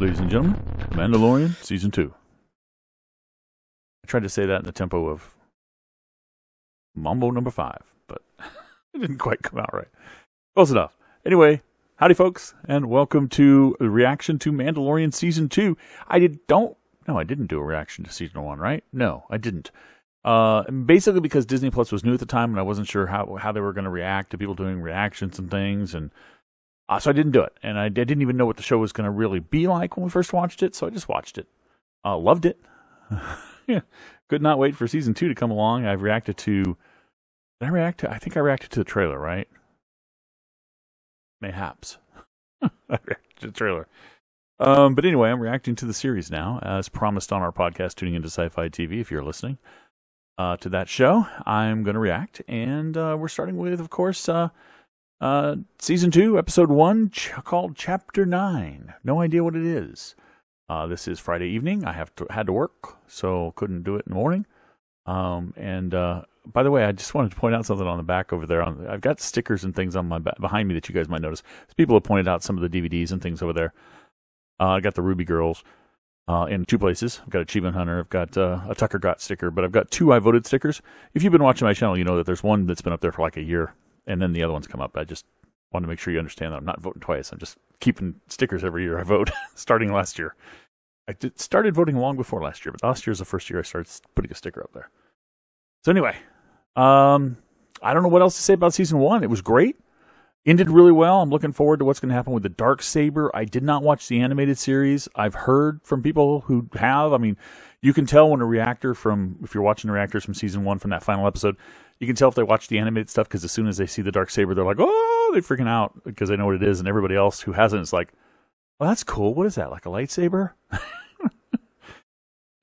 Ladies and gentlemen, Mandalorian Season 2. I tried to say that in the tempo of Mambo number 5, but it didn't quite come out right. Close enough. Anyway, howdy folks, and welcome to a reaction to Mandalorian Season 2. I didn't do a reaction to Season 1, right? No, I didn't. Basically because Disney Plus was new at the time, and I wasn't sure how they were going to react to people doing reactions and things, and so I didn't do it. And I didn't even know what the show was going to really be like when we first watched it, so I just watched it. Loved it. Yeah. Could not wait for Season 2 to come along. I've reacted to... Did I react to... I think I reacted to the trailer, right? Mayhaps. I reacted to the trailer. But anyway, I'm reacting to the series now, as promised on our podcast, Tuning Into Sci-Fi TV, if you're listening to that show. I'm going to react, and we're starting with, of course, Season 2, Episode 1, called Chapter 9. No idea what it is. This is Friday evening. I had to work, so couldn't do it in the morning. By the way, I just wanted to point out something on the back over there. I've got stickers and things on my behind me that you guys might notice. People have pointed out some of the DVDs and things over there. I got the Ruby Girls in two places. I've got Achievement Hunter. I've got a Tucker Got sticker, but I've got two I Voted stickers. If you've been watching my channel, you know that there's one that's been up there for like a year, and then the other one's come up. I just want to make sure you understand that I'm not voting twice. I'm just keeping stickers every year I vote, starting last year. I started voting long before last year, but last year is the first year I started putting a sticker up there. So anyway, I don't know what else to say about Season 1. It was great. Ended really well. I'm looking forward to what's going to happen with the Darksaber. I did not watch the animated series. I've heard from people who have. I mean, you can tell when if you're watching the reactors from Season 1 from that final episode, you can tell if they watch the animated stuff, because as soon as they see the Darksaber, they're like, oh, they're freaking out because they know what it is, and everybody else who hasn't is like, well, that's cool. What is that, like a lightsaber?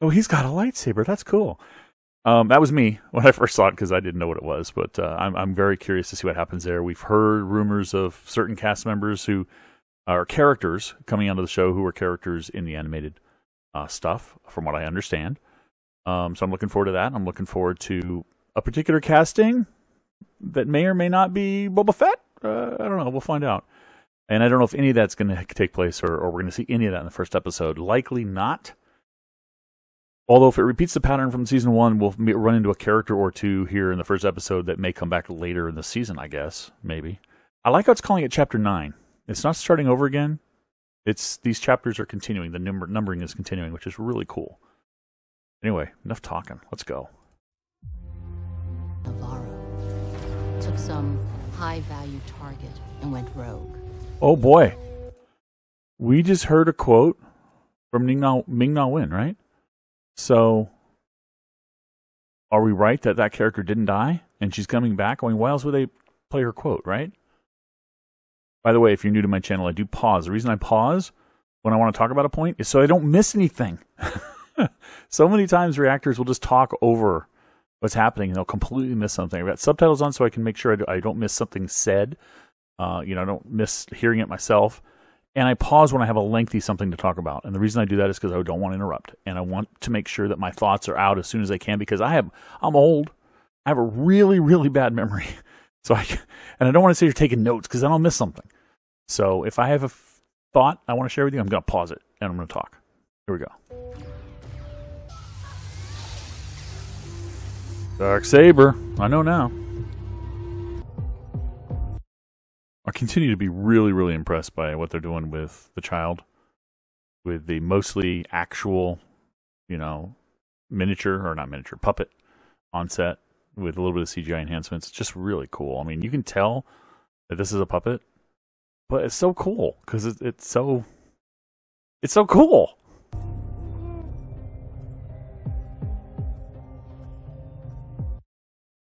Oh, he's got a lightsaber. That's cool. That was me when I first saw it, because I didn't know what it was, but I'm very curious to see what happens there. We've heard rumors of certain cast members who are characters coming onto the show who are characters in the animated stuff, from what I understand. So I'm looking forward to that. I'm looking forward to a particular casting that may or may not be Boba Fett. I don't know. We'll find out. And I don't know if any of that's going to take place, or we're going to see any of that in the first episode. Likely not. Although if it repeats the pattern from Season 1, we'll run into a character or two here in the first episode that may come back later in the season, I guess. Maybe. I like how it's calling it Chapter 9. It's not starting over again. These chapters are continuing. The numbering is continuing, which is really cool. Anyway, enough talking. Let's go. Navarro took some high-value target and went rogue. Oh boy. We just heard a quote from Ming-Na Wen, right? So, are we right that that character didn't die and she's coming back? I mean, why else would they play her quote, right? By the way, if you're new to my channel, I do pause. The reason I pause when I want to talk about a point is so I don't miss anything. So many times reactors will just talk over what's happening and they'll completely miss something. I've got subtitles on so I can make sure I don't miss something said. I don't miss hearing it myself. And I pause when I have a lengthy something to talk about. And the reason I do that is because I don't want to interrupt. And I want to make sure that my thoughts are out as soon as I can, because I'm old. I have a really, really bad memory. And I don't want to say you're taking notes, because then I'll miss something. So if I have a thought I want to share with you, I'm going to pause it and I'm going to talk. Here we go. Darksaber. I know now. I continue to be really, really impressed by what they're doing with the child, with the mostly actual, puppet on set with a little bit of CGI enhancements. It's just really cool. I mean, you can tell that this is a puppet, but it's so cool because it's so cool.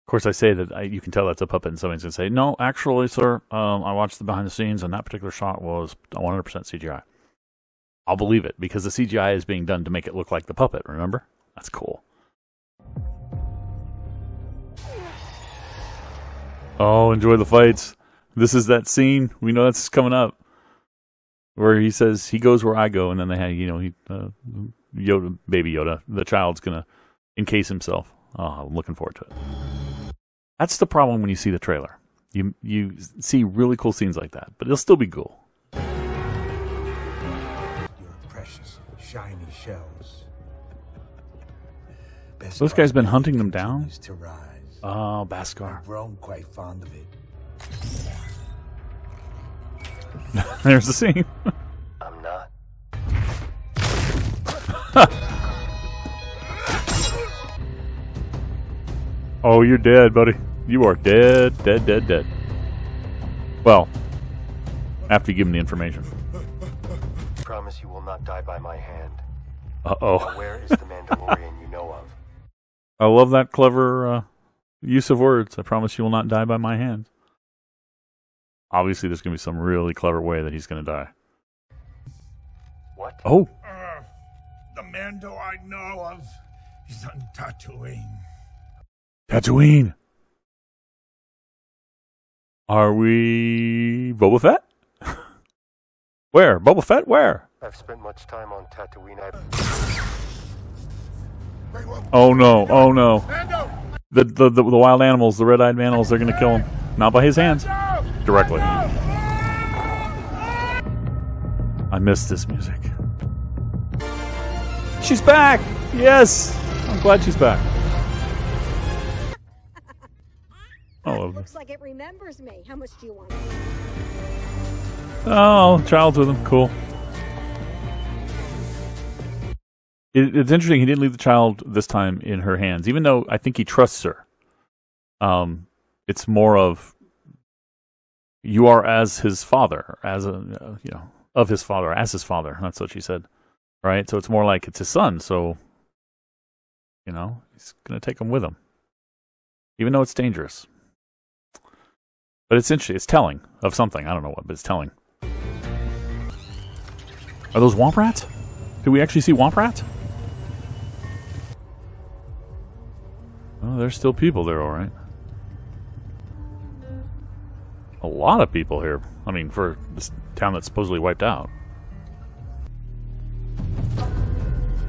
Of course, I say that you can tell that's a puppet, and somebody's going to say, no, actually, sir, I watched the behind the scenes, and that particular shot was 100% CGI. I'll believe it, because the CGI is being done to make it look like the puppet, remember? That's cool. Oh, enjoy the fights. This is that scene. We know that's coming up, where he says, he goes where I go, and then they have, Yoda, baby Yoda, the child's going to encase himself. Oh, I'm looking forward to it. That's the problem when you see the trailer. You see really cool scenes like that, but it'll still be cool. Your shiny shells. Those guys been hunting them down? To rise. Oh, Beskar. I've grown quite fond of it. There's the scene. I'm not. Oh, you're dead, buddy. You are dead, dead, dead, dead. Well, after you give him the information. Promise you will not die by my hand. Uh-oh. Where is the Mandalorian you know of? I love that clever use of words. I promise you will not die by my hand. Obviously, there's going to be some really clever way that he's going to die. What? Oh. The Mando I know of is on Tatooine. Tatooine. Are we Boba Fett? Where? Boba Fett? Where? I've spent much time on Tatooine. Oh no! Oh no! The wild animals, the red-eyed animals, they're gonna kill him. Not by his hands, directly. I missed this music. She's back! Yes! I'm glad she's back. Oh, looks like it remembers me. How much do you want? Oh, child's with him. Cool. It's interesting. He didn't leave the child this time in her hands, even though I think he trusts her. It's more of you are as his father, as a of his father, as his father. That's what she said, right? So it's more like it's his son. So he's gonna take him with him, even though it's dangerous. But it's interesting. It's telling of something. I don't know what, but it's telling. Are those Womp Rats? Do we actually see Womp Rats? Oh, there's still people there, all right. A lot of people here. I mean, for this town that's supposedly wiped out.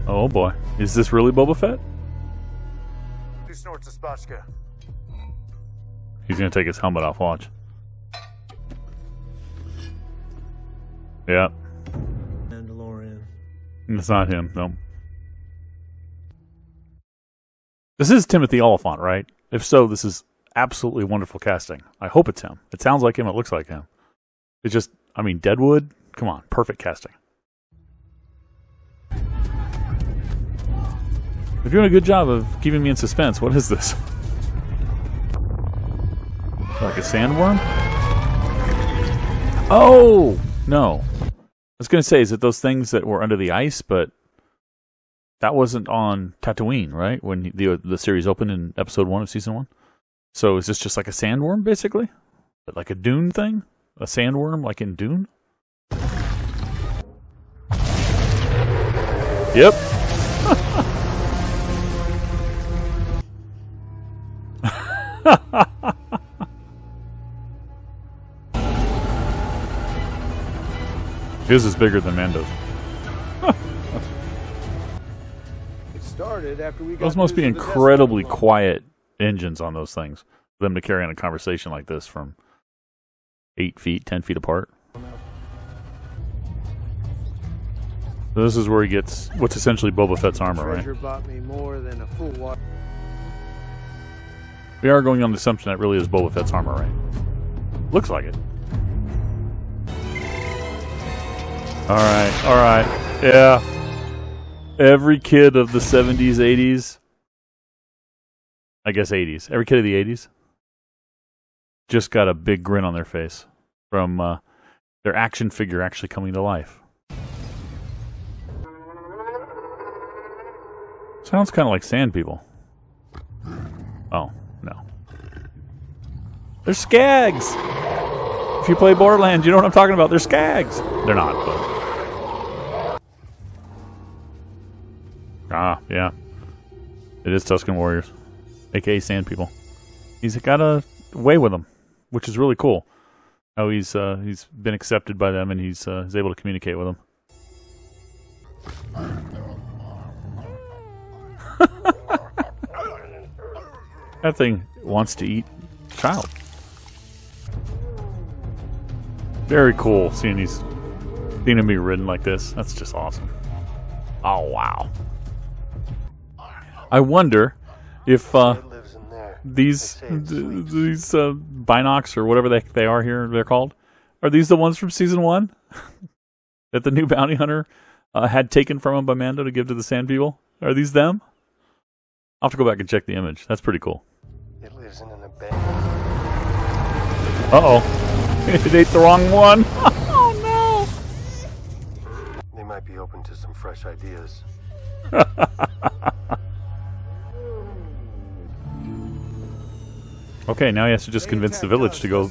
Oh boy. Is this really Boba Fett? He's gonna take his helmet off, watch. Yeah. Mandalorian. It's not him, no. This is Timothy Oliphant, right? If so, this is absolutely wonderful casting. I hope it's him. It sounds like him, it looks like him. It's just, I mean, Deadwood? Come on, perfect casting. They're doing a good job of keeping me in suspense. What is this? Like a sandworm? Oh! No. I was going to say, is it those things that were under the ice, but that wasn't on Tatooine, right? When the series opened in episode 1 of season 1? So is this just like a sandworm, basically? But like a Dune thing? A sandworm like in Dune? Yep. His is bigger than Mando's. It started after we got Those must be news of the incredibly Death Star quiet engines on those things. For them to carry on a conversation like this from 8 feet, 10 feet apart. So this is where he gets what's essentially Boba Fett's armor, right? Treasure bought me more than a full watch. We are going on the assumption that really is Boba Fett's armor, right? Looks like it. Alright, yeah. Every kid of the 70s, 80s, I guess 80s, every kid of the 80s just got a big grin on their face from their action figure actually coming to life. Sounds kind of like sand people. Oh, no. They're skags! If you play Borderlands, you know what I'm talking about. They're skags! They're not, but... Ah, yeah. It is Tusken Warriors, aka Sand People. He's got a way with them, which is really cool. How he's been accepted by them and he's able to communicate with them. That thing wants to eat child. Very cool seeing him be ridden like this. That's just awesome. Oh, wow. I wonder if It lives in there. these They say it sleeps. these binocs or whatever they are here, they're called, are these the ones from season 1 that the new bounty hunter had taken from him by Mando to give to the Sand People? Are these them? I'll have to go back and check the image. That's pretty cool. It lives in an abandoned. Uh-oh. It ate the wrong one. Oh, They might be open to some fresh ideas. no. Okay, now he has to just convince the village to go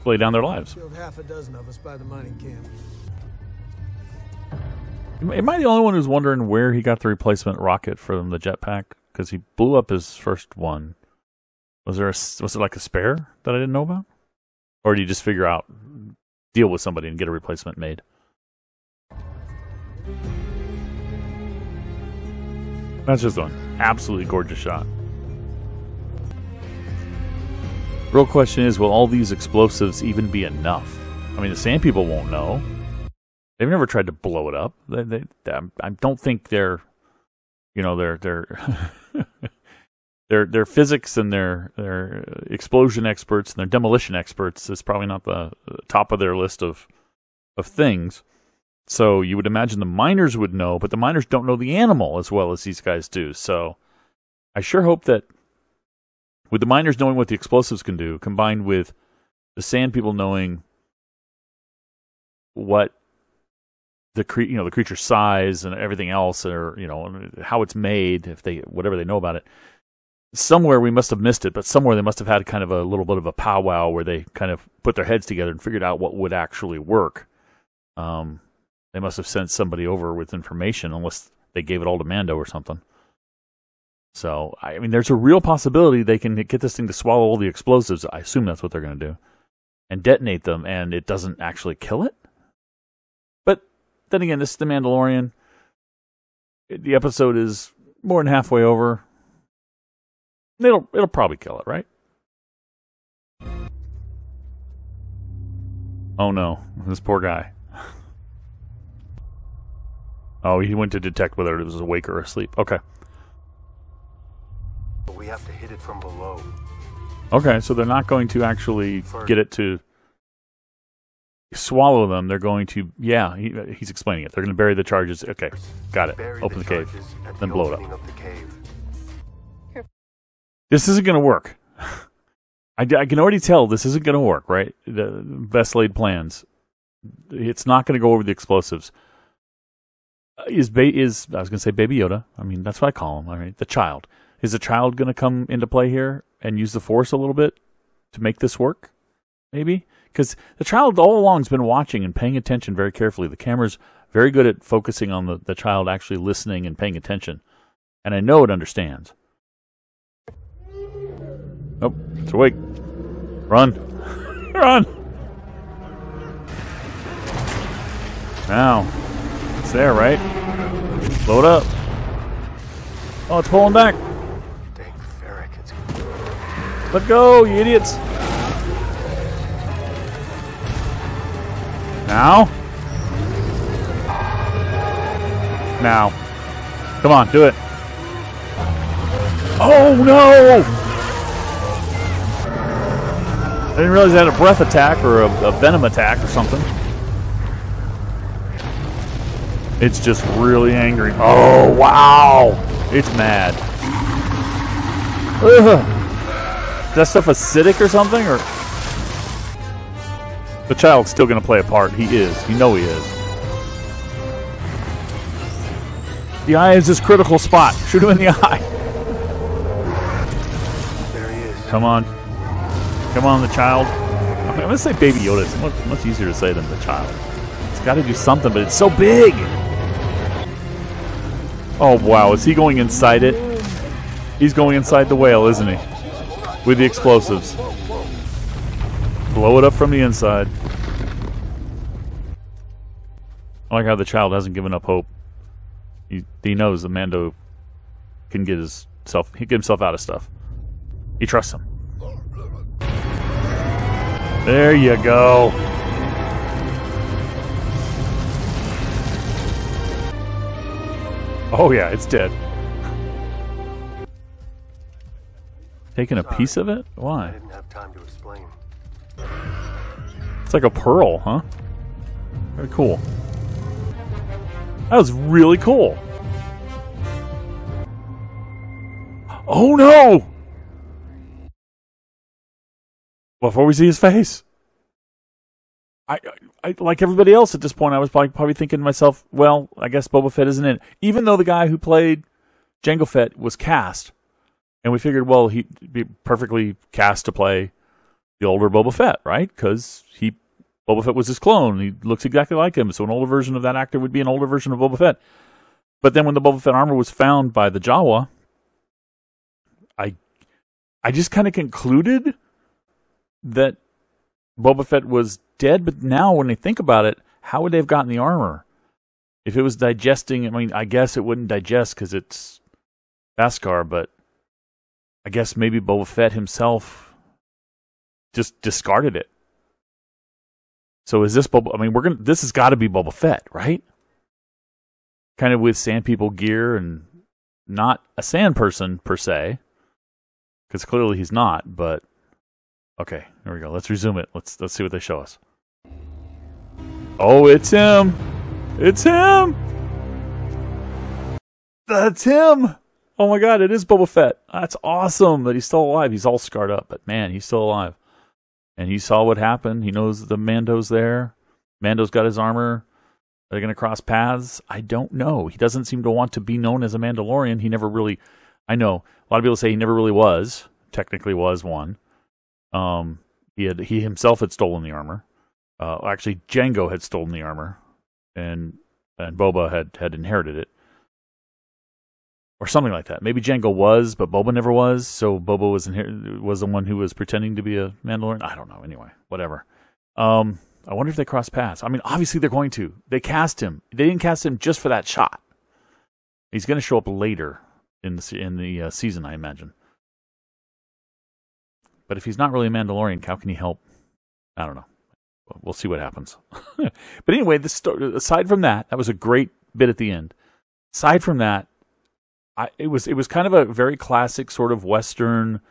lay down their lives. Killed half a dozen of us by the mining camp. Am I the only one who's wondering where he got the replacement rocket from the jetpack? Because he blew up his first one. Was it like a spare that I didn't know about? Or did he just figure out, deal with somebody and get a replacement made? That's just one absolutely gorgeous shot. Real question is, will all these explosives even be enough? I mean, the Sand People won't know. They've never tried to blow it up. I don't think they're, you know, their physics and their explosion experts and their demolition experts is probably not the top of their list of things. So you would imagine the miners would know, but the miners don't know the animal as well as these guys do. So I sure hope that with the miners knowing what the explosives can do, combined with the Sand People knowing what the creature's size and everything else, or how it's made, whatever they know about it. Somewhere we must have missed it, but somewhere they must have had kind of a little bit of a powwow where they kind of put their heads together and figured out what would actually work. They must have sent somebody over with information, unless they gave it all to Mando or something. So, I mean, there's a real possibility they can get this thing to swallow all the explosives. I assume that's what they're going to do. And detonate them, and it doesn't actually kill it? But then again, this is The Mandalorian. The episode is more than halfway over. It'll probably kill it, right? Oh no, this poor guy. Oh, he went to detect whether it was awake or asleep. Okay. But we have to hit it from below. Okay, so they're not going to actually get it to swallow them. They're going to, he's explaining it. They're going to bury the charges. Okay, got it. Open the cave, then blow it up. This isn't going to work. I can already tell this isn't going to work, right? The best laid plans. It's not going to go over the explosives. I was going to say Baby Yoda. I mean, that's what I call him. All right, the child. Is the child going to come into play here and use the Force a little bit to make this work? Maybe? Because the child all along has been watching and paying attention very carefully. The camera's very good at focusing on the child actually listening and paying attention. And I know it understands. Nope, it's awake. Run. Run! Now. It's there, right? Blow it up. Oh, it's pulling back. Dang ferret, it's... Let go, you idiots. Now. Now. Come on, do it. Oh, no! I didn't realize I had a breath attack or a venom attack or something. It's just really angry. Oh, wow! It's mad. Ugh. Is that stuff acidic or something? Or the child's still going to play a part. He is. You know he is. The eye is his critical spot. Shoot him in the eye. There he is. Come on. Come on, the child. I'm going to say Baby Yoda. It's much easier to say than the child. It's got to do something, but it's so big. Oh, wow. Is he going inside it? He's going inside the whale, isn't he? With the explosives. Blow it up from the inside. I like how the child hasn't given up hope. He knows that Mando can get himself out of stuff. He trusts him. There you go. Oh yeah, it's dead. Taking a piece of it? I Why? didn't have time to explain. It's like a pearl, huh? Very cool. That was really cool. Oh no! Before we see his face. I like everybody else at this point, I was probably thinking to myself, well, I guess Boba Fett isn't in it. Even though the guy who played Jango Fett was cast. And we figured, well, he'd be perfectly cast to play the older Boba Fett, right? Because Boba Fett was his clone. He looks exactly like him. So an older version of that actor would be an older version of Boba Fett. But then when the Boba Fett armor was found by the Jawa, I just kind of concluded that Boba Fett was dead. But now when they think about it, how would they have gotten the armor? If it was digesting, I mean, I guess it wouldn't digest because it's Beskar, but I guess maybe Boba Fett himself just discarded it. So is this Boba? I mean, this has got to be Boba Fett, right? Kind of with Sand People gear and not a sand person per se, because clearly he's not. But okay, there we go. Let's resume it. Let's see what they show us. Oh, it's him! It's him! That's him! Oh my God, it is Boba Fett. That's awesome that he's still alive. He's all scarred up, but man, he's still alive. And he saw what happened. He knows the Mando's there. Mando's got his armor. Are they going to cross paths? I don't know. He doesn't seem to want to be known as a Mandalorian. He never really... I know, a lot of people say he never really was. Technically was one. He himself had stolen the armor. Actually, Jango had stolen the armor. And Boba had inherited it. Or something like that. Maybe Jango was, but Boba never was. So Boba was the one who was pretending to be a Mandalorian. I don't know. Anyway, whatever. I wonder if they cross paths. I mean, obviously they're going to. They cast him. They didn't cast him just for that shot. He's going to show up later in the season, I imagine. But if he's not really a Mandalorian, how can he help? I don't know. We'll see what happens. But anyway, aside from that, that was a great bit at the end. Aside from that, it was kind of a very classic sort of Western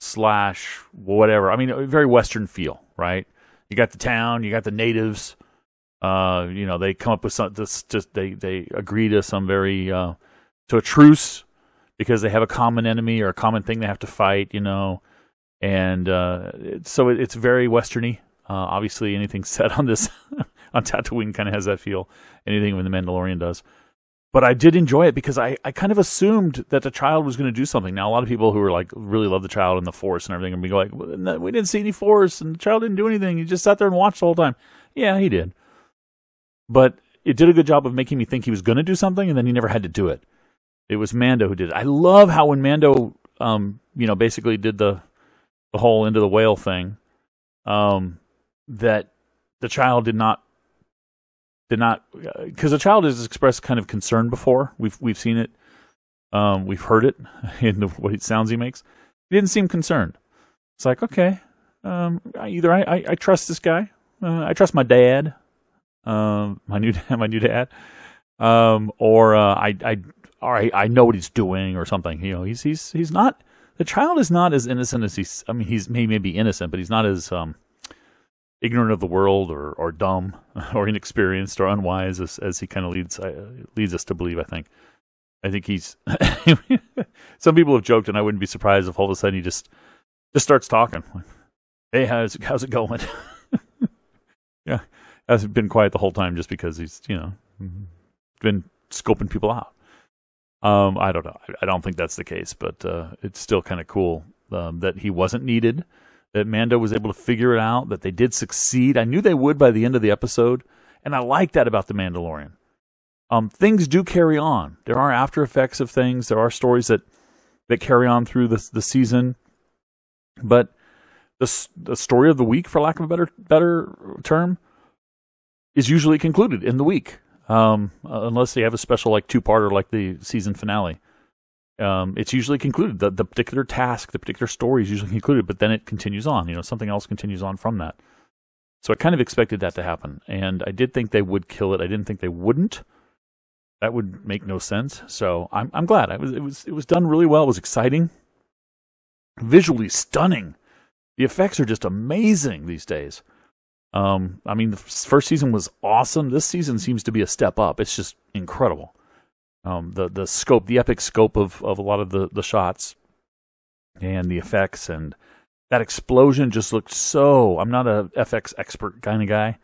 / whatever. I mean, a very Western feel, right? You got the town, you got the natives. They come up with some. They agree to some to a truce because they have a common enemy or a common thing they have to fight. And so it's very Westerny. Obviously, anything set on this on Tatooine kind of has that feel. Anything when the Mandalorian does. But I did enjoy it because I kind of assumed that the child was going to do something. Now, a lot of people who are like really love the child and the Force and everything are going to be like, well, we didn't see any Force and the child didn't do anything. He just sat there and watched the whole time. Yeah, he did. But it did a good job of making me think he was going to do something and then he never had to do it. It was Mando who did it. I love how when Mando, basically did the whole into the whale thing, that the child did not, because the child has expressed kind of concern before. We've seen it, we've heard it in the what sounds he makes. He didn't seem concerned. It's like, okay, I trust this guy. I trust my dad, my new dad, or I know what he's doing or something. He's not. The child is not as innocent as he's. I mean, he may be innocent, but he's not as ignorant of the world or dumb or inexperienced or unwise as he kind of leads us to believe. I think he's some people have joked, and I wouldn't be surprised if all of a sudden he just starts talking. Hey, how's it going? Yeah, hasn't been quiet the whole time just because he's been scoping people out. I don't know. I don't think that's the case, but it's still kind of cool that he wasn't needed. That Mando was able to figure it out, that they did succeed. I knew they would by the end of the episode, and I like that about The Mandalorian. Things do carry on. There are after effects of things. There are stories that carry on through the season. But the story of the week, for lack of a better term, is usually concluded in the week. Unless they have a special like 2-parter like the season finale. It's usually concluded. The particular task, the particular story is usually concluded, but then it continues on. Something else continues on from that. So I kind of expected that to happen, and I did think they would kill it. I didn't think they wouldn't. That would make no sense. So I'm glad. It was done really well. It was exciting, visually stunning. The effects are just amazing these days. I mean, the first season was awesome. This season seems to be a step up. It's just incredible. The scope, the epic scope of a lot of the shots and the effects, and that explosion just looked so. I'm not a FX expert kind of guy.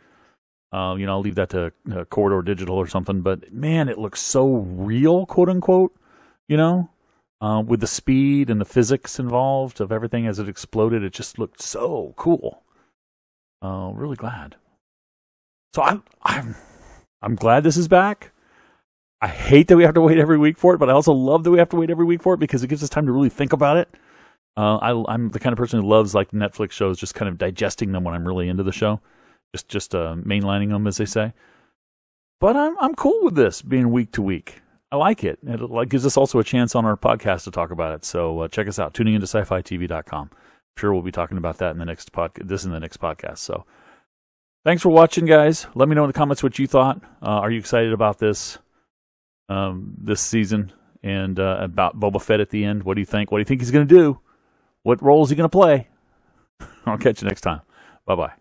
I'll leave that to Corridor Digital or something. But man, it looks so real, quote unquote. With the speed and the physics involved of everything as it exploded, it just looked so cool. Really glad. So I'm glad this is back. I hate that we have to wait every week for it, but I also love that we have to wait every week for it because it gives us time to really think about it. I'm the kind of person who loves like Netflix shows, just kind of digesting them when I'm really into the show. Just mainlining them, as they say. But I'm cool with this being week to week. I like it. It gives us also a chance on our podcast to talk about it. So check us out, tuning into sci-fi-tv.com. I'm sure we'll be talking about that in the next podcast. So thanks for watching, guys. Let me know in the comments what you thought. Are you excited about this season and about Boba Fett at the end? What do you think? What do you think he's going to do? What role is he going to play? I'll catch you next time. Bye-bye.